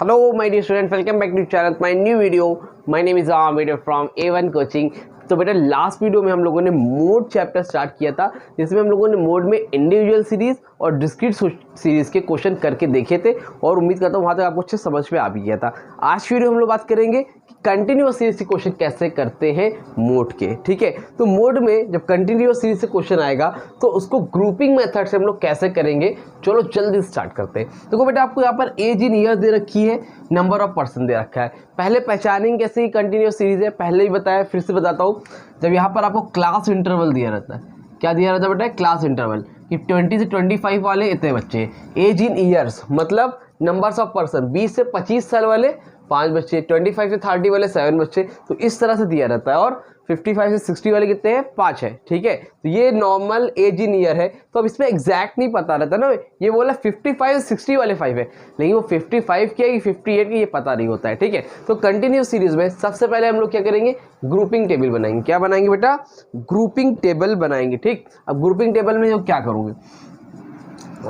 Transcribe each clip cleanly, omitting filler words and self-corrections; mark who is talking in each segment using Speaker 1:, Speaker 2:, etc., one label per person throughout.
Speaker 1: Hello my dear students, welcome back to channel my new video. My name is Amir from A1 Coaching. तो बेटा last video में हम लोगों ने mode chapter start किया था, जिसमें हम लोगों ने मोड में इंडिविजुअल सीरीज और डिस्क्रीट सीरीज के क्वेश्चन करके देखे थे और उम्मीद करता हूँ वहाँ तक आपको अच्छे समझ में आ भी गया था। आज वीडियो हम लोग बात करेंगे कि कंटिन्यूअस सीरीज के क्वेश्चन कैसे करते हैं मोड के। ठीक है, तो मोड में जब कंटिन्यूअस सीरीज से क्वेश्चन आएगा तो उसको ग्रुपिंग मेथड से हम लोग कैसे करेंगे, चलो जल्दी स्टार्ट करते हैं। देखो बेटा, आपको यहाँ पर एज इन ईयर दे रखी है, नंबर ऑफ पर्सन दे रखा है। पहले पहचानेंगे कैसे ही कंटिन्यूअस सीरीज है, पहले ही बताया, फिर से बताता हूँ। जब यहाँ पर आपको क्लास इंटरवल दिया रहता है, क्या दिया रहता है बेटा? क्लास इंटरवल कि 20 से 25 वाले इतने बच्चे। एज इन ईयर्स मतलब नंबर्स ऑफ पर्सन, 20 से 25 साल वाले 5 बच्चे, 25 से 30 वाले 7 बच्चे, तो इस तरह से दिया रहता है। और 55 से 60 वाले कितने हैं? 5 है। ठीक है, तो ये नॉर्मल एज इन ईयर है। तो अब इसमें एग्जैक्ट नहीं पता रहता ना, ये बोला 55 से 60 वाले 5 है, लेकिन वो 55 की है कि 58 की ये पता नहीं होता है। ठीक है, तो कंटिन्यूस सीरीज में सबसे पहले हम लोग क्या करेंगे? ग्रुपिंग टेबल बनाएंगे। क्या बनाएंगे बेटा? ग्रुपिंग टेबल बनाएंगे। ठीक, अब ग्रुपिंग टेबल में क्या करोगे?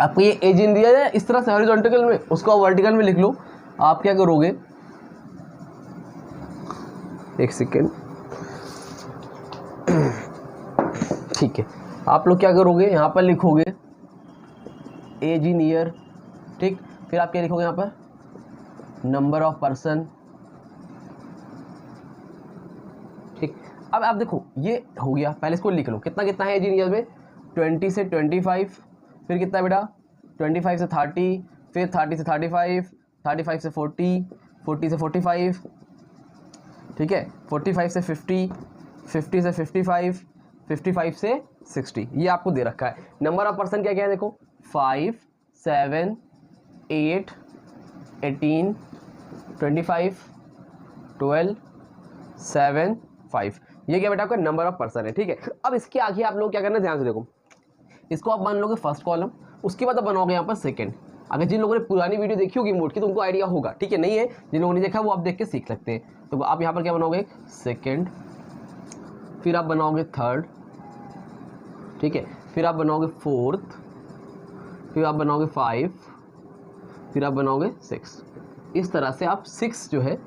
Speaker 1: आपको ये एज इन दिया है इस तरह से हॉरिजॉन्टल में, उसको वर्टिकल में लिख लो। आप क्या करोगे? एक सेकेंड, ठीक है, आप लोग क्या करोगे? यहाँ पर लिखोगे एज इन ईयर। ठीक, फिर आप क्या लिखोगे यहाँ पर? Number of person. ठीक, अब आप देखो ये हो गया, पहले इसको लिख लो। कितना कितना है एज इन ईयर में? 20 से 25, फिर कितना बेटा? 25 से 30, फिर 30 से 35, 35 से 40, 40 से 45, ठीक है, 45 से 50, 50 से 55, 55 से 60, ये आपको दे रखा है। नंबर ऑफ पर्सन क्या क्या है देखो? 5, 7, 8, 18, 25, 12, 7, 5, ये क्या बेटा आपका नंबर ऑफ पर्सन है। ठीक है, अब इसके आगे आप लोग क्या करना है, ध्यान से देखो। इसको आप मान लोगे फर्स्ट कॉलम, उसके बाद आप बनाओगे यहाँ पर सेकंड। अगर जिन लोगों ने पुरानी वीडियो देखी होगी मोड की तो उनको आइडिया होगा। ठीक है, नहीं है जिन लोगों ने देखा वो आप देख के सीख सकते हैं। तो आप यहाँ पर क्या बनाओगे? सेकंड, फिर आप बनाओगे थर्ड, ठीक है, फिर आप बनाओगे फोर्थ, फिर आप बनाओगे 5, फिर आप बनाओगे 6। इस तरह से आप 6 जो है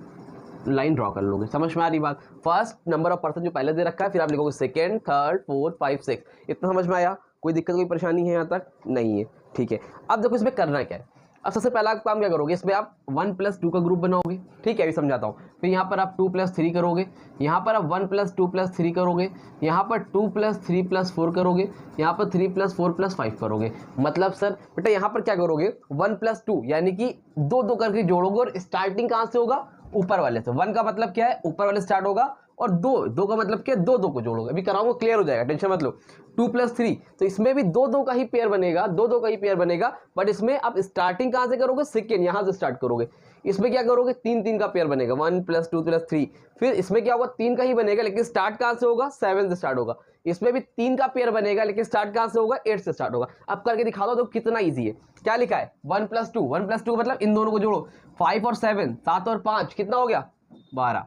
Speaker 1: लाइन ड्रॉ कर लोगे। समझ में आ रही बात? फर्स्ट नंबर ऑफ पर्सन जो पहले दे रखा है, फिर आप लिखोगे सेकंड, थर्ड, फोर्थ, 5, 6। इतना समझ में आया? कोई दिक्कत कोई परेशानी है यहाँ तक? नहीं है। ठीक है, अब देखो इसमें करना क्या है। अब सबसे पहला काम क्या करोगे? इसमें आप 1+2 का ग्रुप बनाओगे। ठीक है, अभी समझाता हूँ। फिर यहाँ पर आप 2+3 करोगे, यहाँ पर आप 1+2+3 करोगे, यहाँ पर 2+3+4 करोगे, यहाँ पर 3+4+5 करोगे। मतलब सर बेटा यहाँ पर क्या करोगे? 1+2 यानी कि 2 करके जोड़ोगे और स्टार्टिंग कहाँ से होगा? ऊपर वाले से। 1 का मतलब क्या है? ऊपर वाले स्टार्ट होगा, और 2 का मतलब क्या है? 2 को जोड़ोगे। अभी कराऊंगा, क्लियर हो जाएगा, टेंशन मत लो। 2+3 तो इसमें भी 2 का ही पेयर बनेगा, 2 का ही पेयर बनेगा, बट इसमें आप स्टार्टिंग कहां से करोगे? सेकेंड, यहां से स्टार्ट करोगे। इसमें क्या करोगे? 3 का पेयर बनेगा, 1+2+3। फिर इसमें क्या होगा? 3 का ही बनेगा, लेकिन स्टार्ट कहां से होगा? 7 से स्टार्ट होगा। इसमें भी 3 का पेयर बनेगा, लेकिन स्टार्ट कहां से होगा? 8 से स्टार्ट होगा। अब करके दिखा दो तो कितना ईजी है। क्या लिखा है? 1+2, 1+2 मतलब इन दोनों को जोड़ो। 5 और 7, 7 और 5 कितना हो गया? 12,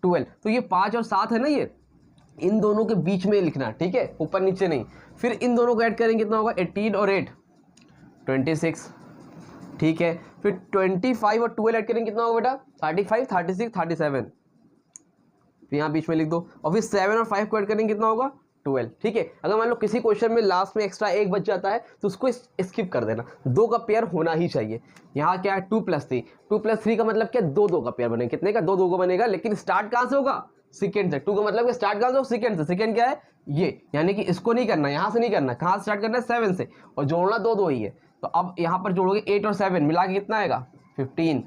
Speaker 1: 12। तो ये 5 और 7 है ना, ये इन दोनों के बीच में लिखना। ठीक है, ऊपर नीचे नहीं। फिर इन दोनों को ऐड करेंगे, कितना होगा? 18 और 8, 26। ठीक है, फिर 25 और 12 ऐड करेंगे, कितना होगा बेटा? 35, 36, 37। फिर यहाँ बीच में लिख दो, और फिर 7 और 5 को ऐड करेंगे, कितना होगा? 12। ठीक है, अगर मान लो किसी क्वेश्चन में लास्ट में एक्स्ट्रा 1 बच जाता है तो उसको स्किप कर देना। 2 का पेयर होना ही चाहिए। यहाँ क्या है? 2+3, 2+3 का मतलब क्या? 2 का पेयर बनेगा। कितने का? 2 का बनेगा, लेकिन स्टार्ट कहाँ से होगा? सेकेंड से। 2 का मतलब स्टार्ट कहाँ से? सेकेंड से। सेकेंड क्या है? ये, यानी कि इसको नहीं करना, यहाँ से नहीं करना। कहाँ से स्टार्ट करना है? 7 से, और जोड़ना 2 ही है। तो अब यहाँ पर जोड़ोगे 8 और 7 मिला के कितना आएगा? 15।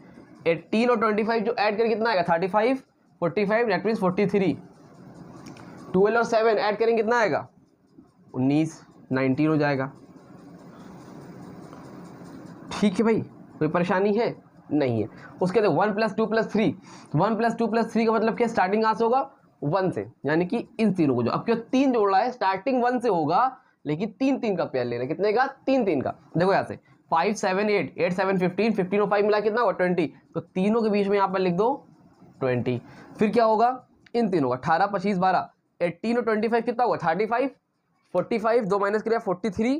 Speaker 1: 18 और 25 जो ऐड करके कितना आएगा? 35, 45, दैट मीन्स 43। 12 और 7 ऐड करेंगे, कितना आएगा? 19, 19 हो जाएगा। ठीक है भाई, कोई परेशानी है? नहीं है। उसके बाद 1+2+3, 1+2+3 का मतलब क्या? स्टार्टिंग कहाँ से होगा? 1 से, यानी कि इन तीनों को जो अब क्यों 3 जोड़ रहा है, स्टार्टिंग 1 से होगा, लेकिन 3 का पेयर लेना। कितने का? 3 का। देखो यहाँ से 5, 7, 8, 8, 7, 15, 15 और 5 मिला कितना होगा? 20। तो तीनों के बीच में यहाँ पर लिख दो 20। फिर क्या होगा? इन तीनों का 18, 25, 12, 18 और 25 कितना हुआ? 35, 45, 2 माइनस किया 43,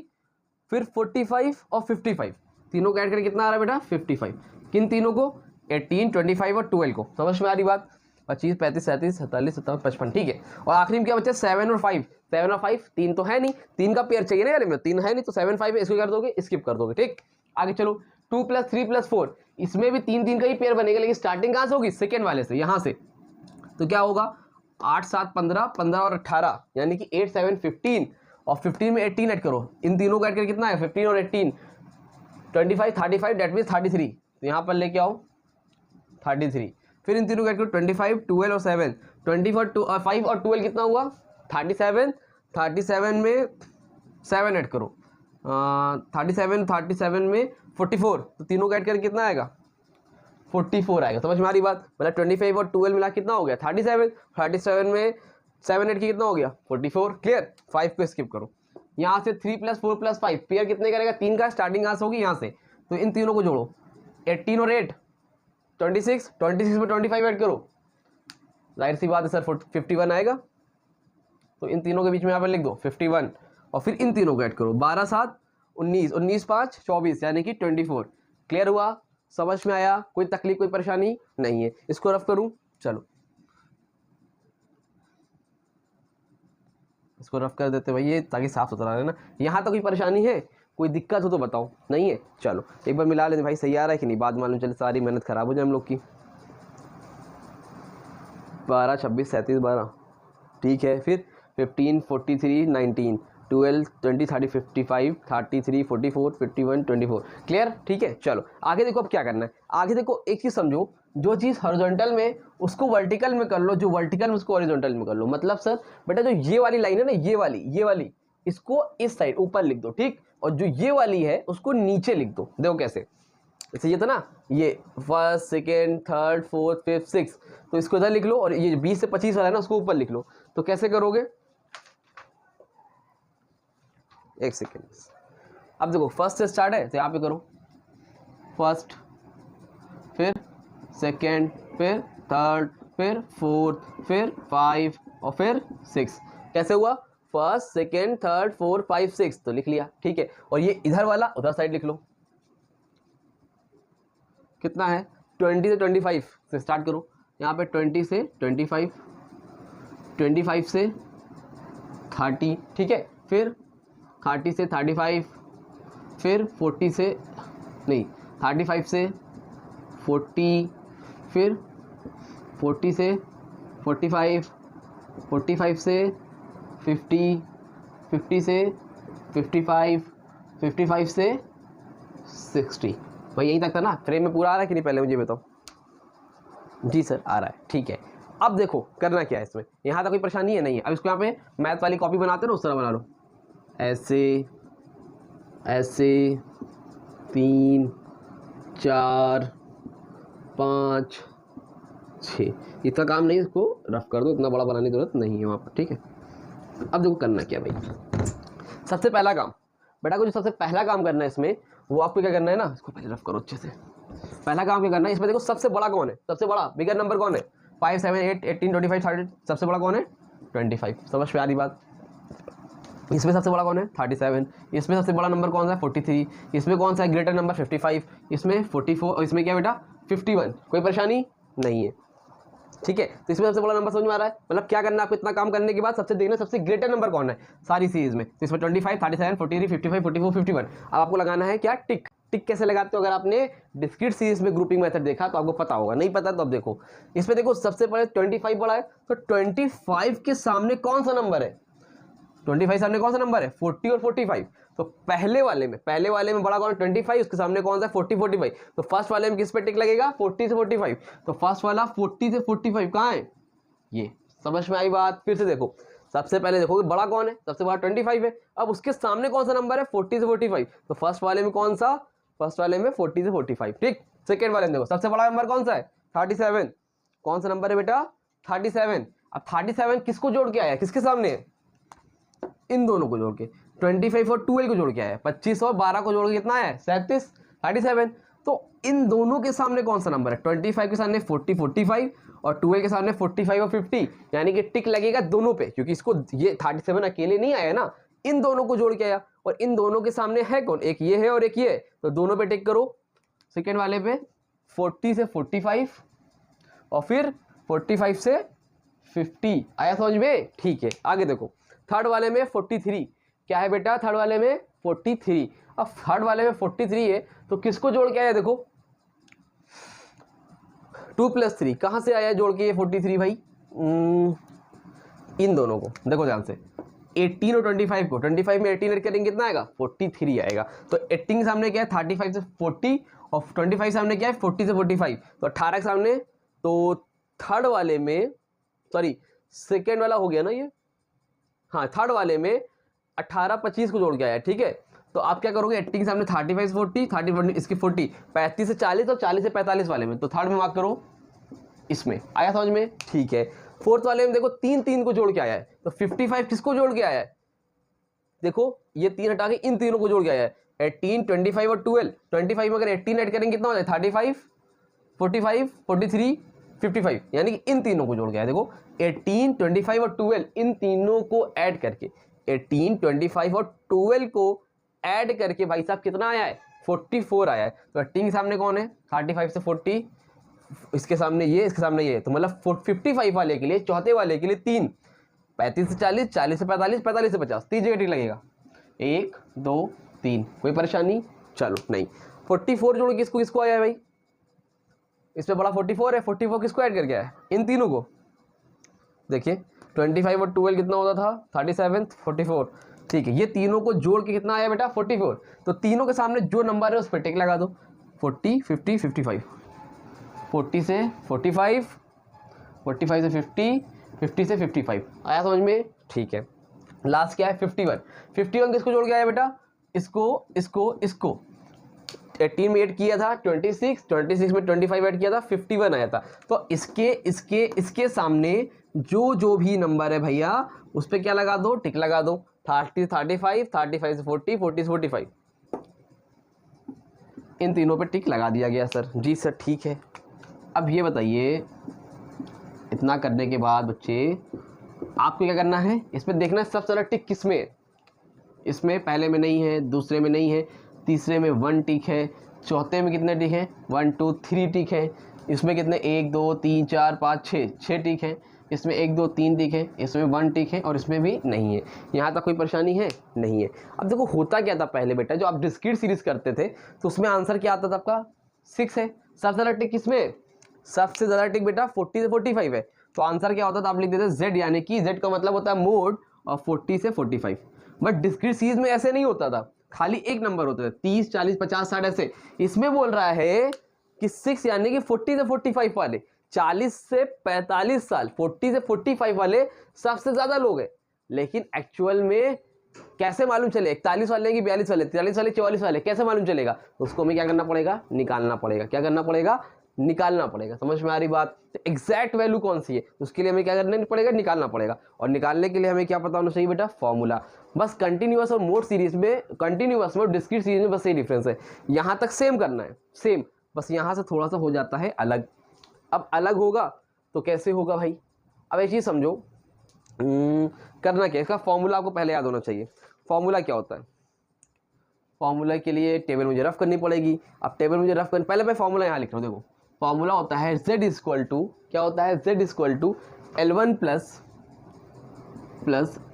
Speaker 1: फिर 45 और 55, तीनों को ऐड करके कितना आ रहा है बेटा? 55। किन तीनों को? 18, 25 और 12 को। समझ में आ रही बात? 25, 35, 37, 47, 57, 55, ठीक है। और आखिरी में क्या बचा? 7 और 5। 7 और 5, 3 तो है नहीं, 3 का पेयर चाहिए ना यार, 3 है नहीं, तो 7, 5 इसको कर दोगे, स्किप कर दोगे, ठीक। आगे चलो, 2 + 3 + 4, इसमें भी 3 का ही पेयर बनेगा, लेकिन स्टार्टिंग कहाँ से होगी? सेकेंड वाले से, यहाँ से। तो क्या होगा? 8, 7, 15, 15 और 18, यानी कि 8, 7, 15, और 15 में 18 ऐड करो, इन तीनों को ऐड करके कितना है? 15 और 18, 25, 35, डेट मीन 33, तो यहाँ पर लेके आओ 33, फिर इन तीनों को ऐड करो 25, 12 और 7, 24, 5 और 12 कितना हुआ? 37, 37 में 7 ऐड करो, 37 में 44, तो तीनों को ऐड करके कितना आएगा? 44 आएगा। समझ में आ रही बात? मतलब 25 और 12 मिला कितना हो गया? 37, 37 में 7 ऐड की कितना हो गया? 44, क्लियर। 5 को स्किप करो। यहाँ से 3 + 4 + 5 पेयर कितने करेगा? 3 का स्टार्टिंग कहाँ से होगी? यहाँ से, तो इन तीनों को जोड़ो, 18 और 8, 26, 26 में 25 ऐड करो, जाहिर सी बात है सर 51 आएगा, तो इन तीनों के बीच में यहाँ पर लिख दो 51, और फिर इन तीनों को ऐड करो, 12, 7, 19, 19, 5, 24, यानी कि 24। क्लियर हुआ? समझ में आया? कोई तकलीफ, कोई परेशानी नहीं है? इसको रफ करूं, चलो इसको रफ कर देते भैया, ताकि साफ सुथरा रहे ना। यहाँ तो कोई परेशानी है, कोई दिक्कत हो तो बताओ, नहीं है? चलो एक बार मिला लेते भाई, सही आ रहा है कि नहीं, बाद मालूम चले सारी मेहनत खराब हो जाए हम लोग की। 12, 26, 37, 12, ठीक है। फिर 15, 43, 19, 12, 20, 30, 55, 33, 44, 51, 24, क्लियर? ठीक है। चलो आगे देखो, अब क्या करना है? आगे देखो, एक चीज़ समझो, जो चीज़ हॉरिजॉन्टल में उसको वर्टिकल में कर लो, जो वर्टिकल में उसको हॉरिजॉन्टल में कर लो। मतलब सर बेटा, जो ये वाली लाइन है ना, ये वाली इसको इस साइड ऊपर लिख दो, ठीक, और जो ये वाली है उसको नीचे लिख दो। देखो कैसे, जैसे ये था ना, ये 1st, 2nd, 3rd, 4th, 5th, 6th, तो इसको इधर लिख लो, और ये 20 से 25 वाला है ना, उसको ऊपर लिख लो। तो कैसे करोगे? एक सेकेंड, अब देखो फर्स्ट से स्टार्ट है, तो यहाँ पे करो फर्स्ट, फिर सेकेंड, फिर थर्ड, फिर फोर्थ, फिर 5 और फिर 6। कैसे हुआ? 1st, 2nd, 3rd, 4th, 5, 6, तो लिख लिया, ठीक है। और ये इधर वाला उधर साइड लिख लो, कितना है? 20 से 25 से स्टार्ट करो, यहाँ पे 20 से 25, 25 से 30, ठीक है। फिर 30 से 35, फिर 40 से नहीं 35 से 40, फिर 40 से 45, 45 से 50, 50 से 55, 55 से 60। भाई यहीं तक था ना? फ्रेम में पूरा आ रहा है कि नहीं, पहले मुझे बताओ। जी सर आ रहा है, ठीक है। अब देखो करना क्या है इसमें, यहाँ तक कोई परेशानी है? नहीं है। अब इसको यहाँ पे मैथ वाली कॉपी बनाते हो ना, उस तरह बना लो, ऐसे ऐसे 3, 4, 5, 6, इतना काम नहीं, इसको रफ कर दो, इतना बड़ा बनाने की जरूरत नहीं है वहाँ पर, ठीक है। अब देखो करना क्या भाई, सबसे पहला काम बेटा को, जो सबसे पहला काम करना है इसमें, वो आपको क्या करना है ना, इसको पहले रफ करो अच्छे से। पहला काम क्या करना है इसमें, देखो सबसे बड़ा कौन है? सबसे बड़ा बिगर नंबर कौन है? 5, 7, 8, 18, 25, 30, सबसे बड़ा कौन है? 25। समझ में आ रही बात? इसमें सबसे बड़ा कौन है? 37। इसमें सबसे बड़ा नंबर कौन सा है? 43। इसमें कौन सा है ग्रेटर नंबर? 55। इसमें 44, और इसमें क्या बेटा? 51। कोई परेशानी नहीं है, ठीक है। तो इसमें सबसे बड़ा नंबर समझ में आ रहा है? मतलब क्या करना है आपको, इतना काम करने के बाद सबसे देखना सबसे ग्रेटर नंबर कौन है सारी सीरीज में। तो इसमें 25, 37, 43, 55, 44, 51। अब आपको लगाना है क्या? टिक। टिक कैसे लगाते हो? अगर आपने डिस्क्रीट सीरीज में ग्रुपिंग मेथड देखा तो आपको पता होगा, नहीं पता तो अब देखो। इसमें देखो सबसे पहले 25 बड़ा है, तो 25 के सामने कौन सा नंबर है? 25 सामने कौन सा नंबर है? 40 और 45। तो पहले वाले में बड़ा कौन है? 25, उसके सामने कौन सा है? 40, 45। तो फर्स्ट वाले में किस पे टिक लगेगा? 40 से 45। तो फर्स्ट वाला 40 से 45 कहाँ है? ये। समझ में आई बात? फिर से देखो, सबसे पहले देखोगे बड़ा कौन है? सबसे बड़ा 25 है। अब उसके सामने कौन सा नंबर है? 40 से 45। तो फर्स्ट वाले में कौन सा? फर्स्ट वाले में 40 से 45, ठीक। सेकेंड वाले में देखो सबसे बड़ा नंबर कौन सा है? 37। कौन सा नंबर है बेटा? 37। अब 37 किसको जोड़ के आया? किसके सामने है? इन दोनों को जोड़ के, 25 और 12 को जोड़ के आया, 25 और 12 को जोड़ के कितना है? 37, 37। तो इन दोनों के सामने कौन सा नंबर है? 25 के सामने 40, 45, और 12 के सामने 45 और 50, यानी कि टिक लगेगा दोनों पे, क्योंकि इसको ये 37 अकेले नहीं आया ना, इन दोनों को जोड़ के आया। और इन दोनों के सामने है कौन? एक ये है और एक ये है, तो दोनों पे टिक करो। सेकेंड वाले पे 40 से 45 और फिर 45 से 50। आया समझ में? ठीक है, आगे देखो थर्ड वाले में 43 क्या है बेटा, थर्ड वाले में 43। अब थर्ड वाले में 43 है तो किसको जोड़ के आया, देखो 2 + 3 कहाँ से आया जोड़ के ये 43 भाई, इन दोनों को देखो ध्यान से, 18 और 25 को, 25 में 18 ऐड करेंगे कितना आएगा, 43 आएगा। तो 18 के सामने क्या है 35 से 40 और 25 सामने क्या है 40 से 45, तो 18 के सामने, तो थर्ड वाले में, सॉरी सेकेंड वाला हो गया ना ये, हाँ थर्ड वाले में 18 25 को जोड़ के आया, ठीक है। तो आप क्या करोगे, 18 के सामने 35 से 40, 30 इसकी 40, 35 से 40 और 40 से 45 वाले में, तो थर्ड में मार्क करो इसमें। आया समझ में? ठीक है। फोर्थ वाले में देखो 3 को जोड़ के आया है, तो 55 किसको जोड़ के आया है, देखो ये 3 हटा के इन तीनों को जोड़ के आया है, 18 25 और 12। 25 में अगर 18 ऐड करेंगे कितना हो जाए 35 45 43 55, यानी कि इन तीनों को जोड़ के आया। देखो 18 25 और 12 इन तीनों को ऐड करके, 18 25 और 12 को ऐड करके भाई साहब कितना आया है 44 आया है। तो 18 के सामने कौन है 35 से 40, इसके सामने ये, इसके सामने ये, तो मतलब 55 वाले के लिए, चौथे वाले के लिए 3, 35 से 40, 40 से 45, 45 से 50, 3 जगह टिक लगेगा, 1 2 3। कोई परेशानी? चलो नहीं। 44 जोड़ के किसको किसको आया है भाई, इसमें बड़ा 44 है, 44 किसको ऐड करके आया है, इन तीनों को। देखिए 25 और 12 कितना होता था 37 44, ठीक है। ये तीनों को जोड़ के कितना आया बेटा 44। तो तीनों के सामने जो नंबर है उस पर टिक लगा दो, 40 50 55, 40 से 45, 45 से 50, 50 से 55। आया समझ में? ठीक है। लास्ट क्या है 51। 51 किसको जोड़ के आया बेटा, इसको इसको इसको, 18 में ऐड किया था 26, 26 में 25 ऐड किया था 51 आया था। तो इसके इसके इसके सामने जो भी नंबर है भैया उस पर क्या लगा दो, टिक लगा दो। 30 35, 35 से 40, 40 से 45, इन तीनों पे टिक लगा दिया गया सर। जी सर ठीक है। अब ये बताइए, इतना करने के बाद बच्चे आपको क्या करना है, इसमें देखना है सबसे ज़्यादा टिक किस में है। इसमें पहले में नहीं है, दूसरे में नहीं है, तीसरे में 1 टिक है, चौथे में कितने टिक है 1 2 3 टिक है, इसमें कितने 1 2 3 4 5 6 टिक है, इसमें 1 2 3 टिक है, इसमें 1 टिक है और इसमें भी नहीं है। यहाँ तक कोई परेशानी है? नहीं है। अब देखो होता क्या था पहले बेटा, जो आप डिस्क्रीट सीरीज करते थे तो उसमें आंसर क्या आता था आपका 6 है। सबसे ज़्यादा टिक किसमें, सबसे ज़्यादा टिक बेटा 40 से 45 है। तो आंसर क्या होता था, आप लिख देते Z, यानी कि Z का मतलब होता है मोड और 40 से 45। बट डिस्क्रीट सीरीज में ऐसे नहीं होता था, खाली एक नंबर होते थे 30 40 50 60 ऐसे। इसमें बोल रहा है कि 6 यानी कि 40 से 45 वाले, 40 से 45 साल, 40 से 45 वाले सबसे ज्यादा लोग हैं। लेकिन एक्चुअल में कैसे मालूम चले 41 वाले कि 42 वाले, 43 वाले 44 वाले, कैसे मालूम चलेगा? उसको हमें क्या करना पड़ेगा, निकालना पड़ेगा। क्या करना पड़ेगा? निकालना पड़ेगा। समझ में आ रही बात? तो एग्जैक्ट वैल्यू कौन सी है उसके लिए हमें क्या करना पड़ेगा, निकालना पड़ेगा। और निकालने के लिए हमें क्या पता होना चाहिए बेटा, फॉर्मूला। बस कंटिन्यूअस और मोड सीरीज में, कंटिन्यूअस में और डिस्क्रीट सीरीज में बस यही डिफरेंस है। यहाँ तक सेम करना है, सेम, बस यहाँ से थोड़ा सा हो जाता है अलग। अब अलग होगा तो कैसे होगा भाई, अब एक चीज़ समझो, करना क्या, इसका फॉर्मूला आपको पहले याद होना चाहिए। फॉर्मूला क्या होता है, फॉर्मूला के लिए टेबल मुझे रफ करनी पड़ेगी। अब टेबल मुझे रफ करनी, पहले मैं फॉर्मूला यहाँ लिख रहा हूँ। देखो फॉर्मूला होता है Z इक्वल टू, क्या होता है, Z equal to L1 plus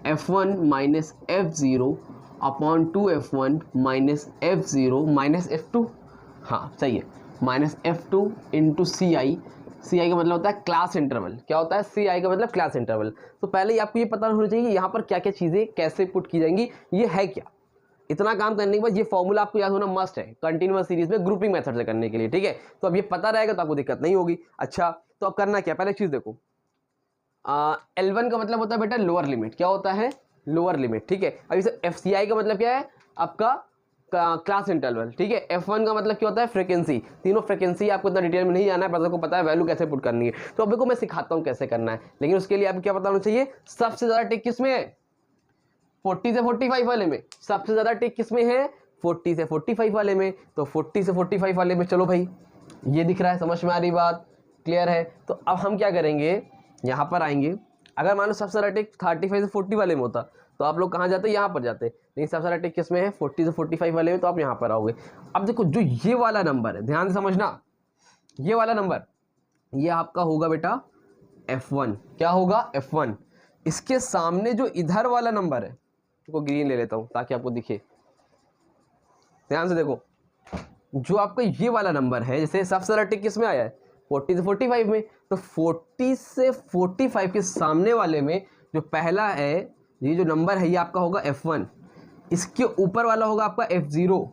Speaker 1: F1 minus F0 upon 2F1 minus F0 minus F2। हाँ सही है, minus F2 into CI। CI का मतलब होता है क्लास इंटरवल। क्या होता है CI का मतलब क्लास इंटरवल। तो पहले ही आपको ये पता होना चाहिए यहाँ पर क्या क्या चीज़ें कैसे पुट की जाएंगी, ये है क्या। इतना काम करने के बाद ये फॉर्मूला आपको याद होना मस्ट है कंटिन्यूअस सीरीज में ग्रुपिंग मेथड से करने के लिए, ठीक है। तो अब ये पता रहेगा तो आपको दिक्कत नहीं होगी। अच्छा तो अब करना क्या, पहले एक चीज़ देखो, L1 का मतलब होता है बेटा लोअर लिमिट। क्या होता है, लोअर लिमिट, ठीक है। अब इसे FCI का मतलब क्या है, आपका क्लास इंटरवल, ठीक है। F1 का मतलब क्या होता है, फ्रिक्वेंसी। तीनों फ्रिक्वेंसी आपको इतना डिटेल में नहीं जाना है, पर आपको पता है वैल्यू कैसे पुट करनी है। तो अब देखो मैं सिखाता हूँ कैसे करना है, लेकिन उसके लिए आपको क्या पता होना चाहिए, सबसे ज़्यादा टिक किस में है, 40 से 45 वाले में। सबसे ज्यादा टिक किस में है, 40 से 45 वाले में। तो 40 से 45 वाले में, चलो भाई ये दिख रहा है, समझ में आ रही बात, क्लियर है। तो अब हम क्या करेंगे, यहाँ पर आएंगे। अगर मान लो सबसे ज्यादा टिक 35 से 40 वाले में होता तो आप लोग कहाँ जाते, यहाँ पर जाते। लेकिन सबसे ज्यादा टिक किस में है, 40 से 45 वाले में, तो आप यहाँ पर आओगे। अब देखो जो ये वाला नंबर है, ध्यान से समझना, ये वाला नंबर ये आपका होगा बेटा F1। क्या होगा? F1। इसके सामने जो इधर वाला नंबर है, इसको ग्रीन ले लेता हूँ ताकि आपको दिखे, ध्यान से देखो, जो आपका ये वाला नंबर है, जैसे सबसे ज़्यादा टिक किस में आया है? 40 से 45 में, तो 40 से 45 के सामने वाले में जो पहला है, ये जो नंबर है ये आपका होगा F1, इसके ऊपर वाला होगा आपका F0,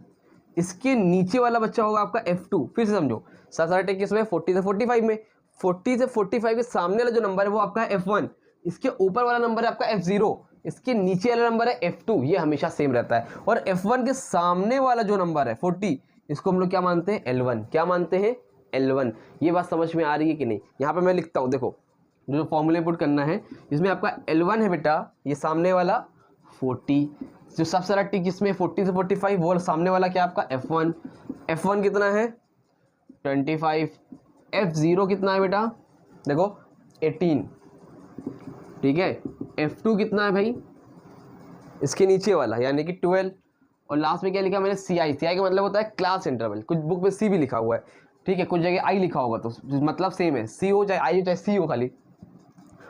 Speaker 1: इसके नीचे वाला बच्चा होगा आपका F2। फिर से समझो, सबसे ज़्यादा टिक किसमें? 40 से 45 में, 40 से 45 के सामने वाला जो नंबर है वो आपका है F1, इसके ऊपर वाला नंबर है आपका F0, इसके नीचे वाला नंबर है F2, ये हमेशा सेम रहता है। और F1 के सामने वाला जो नंबर है 40, इसको हम लोग क्या मानते हैं? L1। क्या मानते हैं? L1। ये बात समझ में आ रही है कि नहीं? यहाँ पे मैं लिखता हूँ, देखो जो फॉर्मूले पुट करना है, इसमें आपका L1 है बेटा, ये सामने वाला 40, जो सबसे ज़्यादा टिक इसमें 40 से 45, वो सामने वाला क्या आपका F1। F1 कितना है? 25। F0 कितना है बेटा? देखो 18, ठीक है। F2 कितना है भाई? इसके नीचे वाला यानी कि 12। और लास्ट में क्या लिखा मैंने? CI। CI का मतलब होता है क्लास इंटरवल। कुछ बुक में C भी लिखा हुआ है, ठीक है, कुछ जगह I लिखा होगा, तो मतलब सेम है, C हो चाहे I हो चाहे C हो, खाली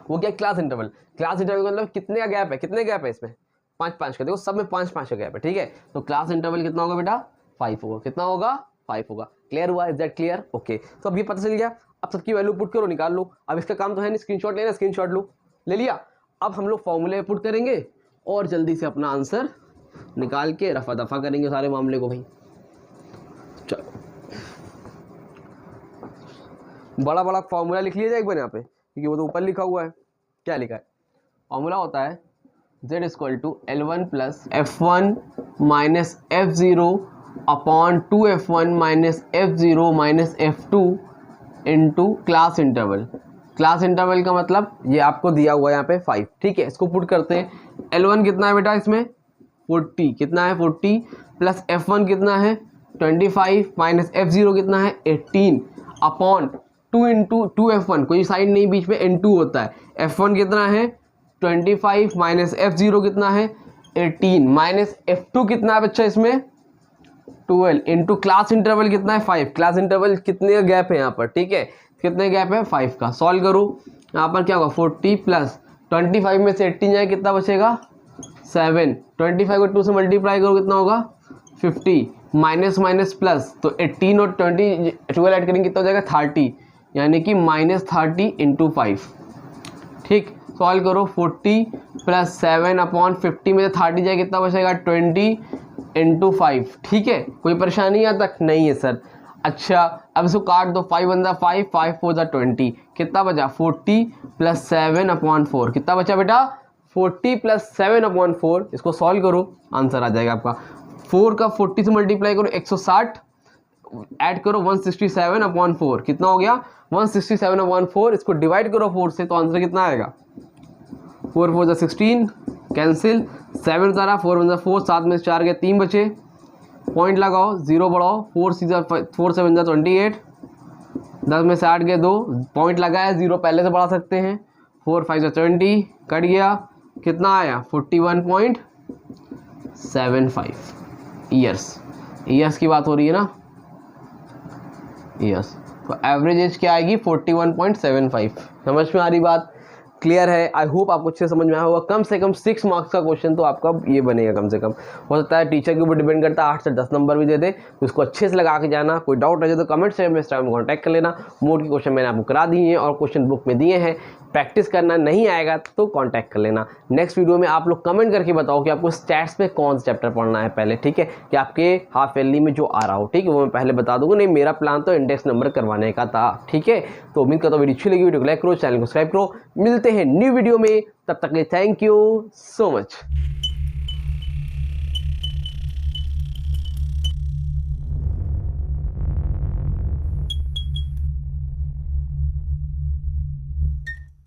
Speaker 1: वो क्या? Class interval. क्लास इंटरवल का मतलब कितने का गैप है? कितने गैप है इसमें? 5-5 का। देखो सब में 5-5 का गैप है, ठीक है। तो क्लास इंटरवल कितना होगा बेटा? 5 होगा। कितना होगा? 5 होगा। क्लियर हुआ? Is that clear? ओके, तो अब ये पता चल गया। अब सबकी वैल्यू पुट करो, निकाल लो। अब इसका काम तो है नहीं, स्क्रीनशॉट लेना, स्क्रीनशॉट लो, ले लिया। अब हम लोग फॉर्मूले पुट करेंगे और जल्दी से अपना आंसर निकाल के रफा दफा करेंगे सारे मामले को भाई। चलो, बड़ा बड़ा फॉर्मूला लिख लिया जाए एक बार यहाँ पे, क्योंकि वो तो ऊपर लिखा हुआ है। क्या लिखा है? फॉर्मूला होता है Z = L1 + F1 - F0 upon 2F1 - F0 - F2 into class interval. Class interval का मतलब ये आपको दिया हुआ है यहाँ पे 5, ठीक है। इसको पुट करते हैं। L1 कितना है बेटा इसमें? 40। कितना है? 40 प्लस F1 कितना है? 25 माइनस F0 कितना है? 18 अपॉन 2 इंटू 2F1, कोई साइन नहीं बीच में, N2 होता है। F1 कितना है? 25 माइनस F0 कितना है? 18 माइनस F2 कितना है बच्चा इसमें? 12 इंटू क्लास इंटरवल कितना है? 5। क्लास इंटरवल कितने का गैप है यहाँ पर, ठीक है, कितने गैप है? 5 का। सॉल्व करो, यहाँ पर क्या होगा? 40 प्लस 25 में से 18 जाए, कितना बचेगा? 7। 25 को 2 से मल्टीप्लाई करो, कितना होगा? 50 माइनस माइनस प्लस, तो 18 और 12 ऐड करेंगे, कितना हो जाएगा? 30, यानी कि -30 इंटू 5, ठीक। सॉल्व करो, 40 प्लस 7 अपॉन 50 में से 30 जाए, कितना बचेगा? 20 इंटू 5, ठीक है। कोई परेशानी यहाँ तक? नहीं है सर। अच्छा, अब इसको काट दो, 5 × 5, 5 × 4 = 20, कितना बचा? 40 प्लस 7 अपॉन 4, कितना बचा बेटा? 40 प्लस 7 अपॉन 4। इसको सॉल्व करो, आंसर आ जाएगा आपका। 4 का 40 से मल्टीप्लाई करो, 160, ऐड करो 167 अपॉन 4, कितना हो गया? 167 अपॉन 4। इसको डिवाइड करो 4 से, तो आंसर कितना आएगा? 4 × 4 = 16, कैंसिल, 7 उतारा, 4 × 4, 7 में से 4 गए, 3 बचे, पॉइंट लगाओ, 0 बढ़ाओ, 4 7 = 28, 10 में से 8 गए 2, पॉइंट लगाया, 0 पहले से बढ़ा सकते हैं, 4 5 = 20, कट गया, कितना आया? 41.75 ईयर्स की बात हो रही है ना, ईयर्स। तो एवरेज एज क्या आएगी? 41.75। समझ में आ रही बात? क्लियर है? आई होप आपको अच्छे समझ में आया होगा। कम से कम 6 मार्क्स का क्वेश्चन तो आपका ये बनेगा कम से कम। हो सकता है टीचर के ऊपर डिपेंड करता है, 8 से 10 नंबर भी दे दे, तो उसको अच्छे से लगा के जाना। कोई डाउट रहे तो कमेंट सेक्शन में इस टाइम कॉन्टैक्ट कर लेना। मोड के क्वेश्चन मैंने आपको करा दिए हैं और क्वेश्चन बुक में दिए हैं। प्रैक्टिस करना नहीं आएगा तो कॉन्टैक्ट कर लेना। नेक्स्ट वीडियो में आप लोग कमेंट करके बताओ कि आपको स्टैट्स में कौन सा चैप्टर पढ़ना है पहले, ठीक है, कि आपके हाफ ईयरली में जो आ रहा हो, ठीक है, वो मैं पहले बता दूंगा। नहीं, मेरा प्लान तो इंडेक्स नंबर करवाने का था, ठीक है। तो उम्मीद करता हूँ वीडियो अच्छी लगी, वीडियो को लाइक करो, चैनल को सब्सक्राइब करो। मिलते हैं न्यू वीडियो में, तब तक के थैंक यू सो मच।